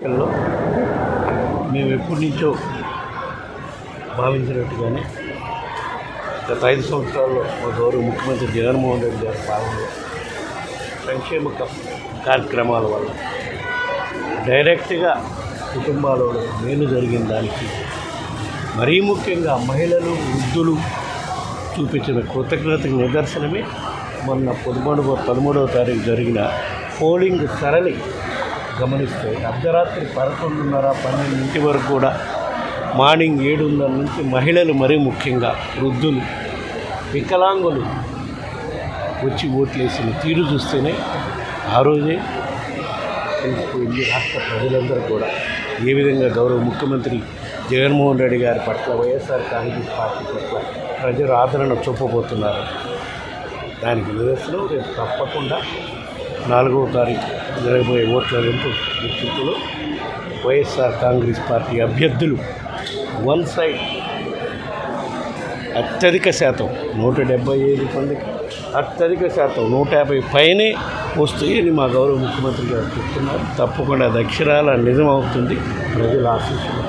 లో మేము ఎప్పటి నుంచో భావించినట్టుగానే గత 5 సంవత్సరాల్లో మా గౌరవ ముఖ్యమంత్రి జగన్మోహన్ రెడ్డి గారి పాలనలో సంక్షేమ కార్యక్రమాల వల్ల డైరెక్ట్గా కుటుంబాలలో మేలు జరిగిన దానికి మరీ ముఖ్యంగా మహిళలు వృద్ధులు చూపించిన కృతజ్ఞతకు నిదర్శనమే మొన్న 13వ తారీఖు జరిగిన పోలింగ్ సరళి గమనిస్తే అర్ధరాత్రి 11:30-12 వరకు కూడా మార్నింగ్ 7:30 నుంచి మహిళలు మరీ ముఖ్యంగా వృద్ధులు వికలాంగులు వచ్చి ఓట్లేసిన తీరు చూస్తేనే ఆ రోజే తెలిసిపోయింది రాష్ట్ర ప్రజలందరూ కూడా ఏ విధంగా గౌరవ ముఖ్యమంత్రి జగన్మోహన్ రెడ్డి గారి పట్ల వైఎస్ఆర్ కాంగ్రెస్ పార్టీ పట్ల ప్రజలు ఆదరణ చూపబోతున్నారు. దానికి నిదర్శనం రేపు తప్పకుండా 4వ తారీఖు జరగబోయే ఓట్ల లెక్కింపులో వైఎస్ఆర్ కాంగ్రెస్ పార్టీ అభ్యర్థులు వన్ సైడ్ అత్యధిక శాతం 175 మందికి అత్యధిక శాతం 150 పైనే వస్తాయని మా గౌరవ ముఖ్యమంత్రి గారు చెప్తున్నారు. తప్పకుండా అది అక్షరాల నిజమవుతుంది. ప్రజల ఆశీస్సులు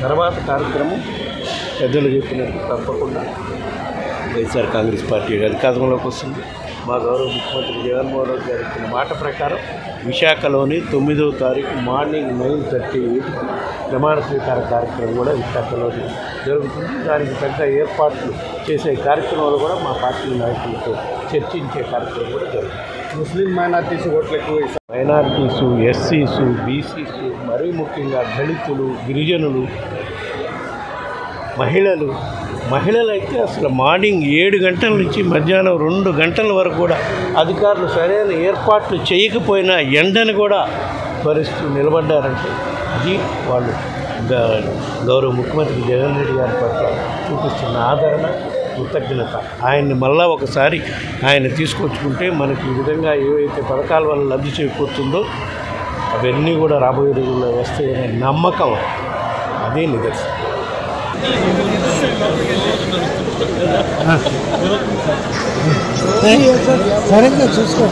తర్వాత కార్యక్రమం పెద్దలు చెప్పినట్టు తప్పకుండా వైఎస్ఆర్ కాంగ్రెస్ పార్టీ అధికారంలోకి వస్తుంది. మా గౌరవ ముఖ్యమంత్రి జగన్మోహన్ రెడ్డి గారు ఇచ్చిన మాట ప్రకారం విశాఖలోని 9వ తారీఖు మార్నింగ్ 9:30 ప్రమాణ స్వీకార కార్యక్రమం కూడా విశాఖలో జరుగుతుంది. దానికి పెద్ద ఏర్పాట్లు చేసే కార్యక్రమాలు కూడా మా పార్టీ నాయకులతో చర్చించే కార్యక్రమం కూడా జరుగుతుంది. ముస్లిం మైనార్టీస్ ఓట్లు ఎక్కువ మైనార్టీసు, ఎస్సీసు, బీసీసు, మరీ ముఖ్యంగా దళితులు, గిరిజనులు, మహిళలైతే అసలు మార్నింగ్ 7 గంటల నుంచి మధ్యాహ్నం 2 గంటల వరకు కూడా అధికారులు సరైన ఏర్పాట్లు చేయకపోయినా ఎండను కూడా భరిస్తూ నిలబడ్డారంటే అది వాళ్ళు గౌరవ ముఖ్యమంత్రి జగన్ రెడ్డి గారి పట్ల చూపిస్తున్న ఆదరణ, కృతజ్ఞత. ఆయన్ని మళ్ళా ఒకసారి ఆయన తీసుకొచ్చుకుంటే మనకి ఈ విధంగా ఏవైతే పథకాల వల్ల లబ్ధి చేకూరుతుందో అవన్నీ కూడా రాబోయే రోజుల్లో వస్తాయనే నమ్మకం అదే నిదర్శనం. సరిగ్గా చూసుకో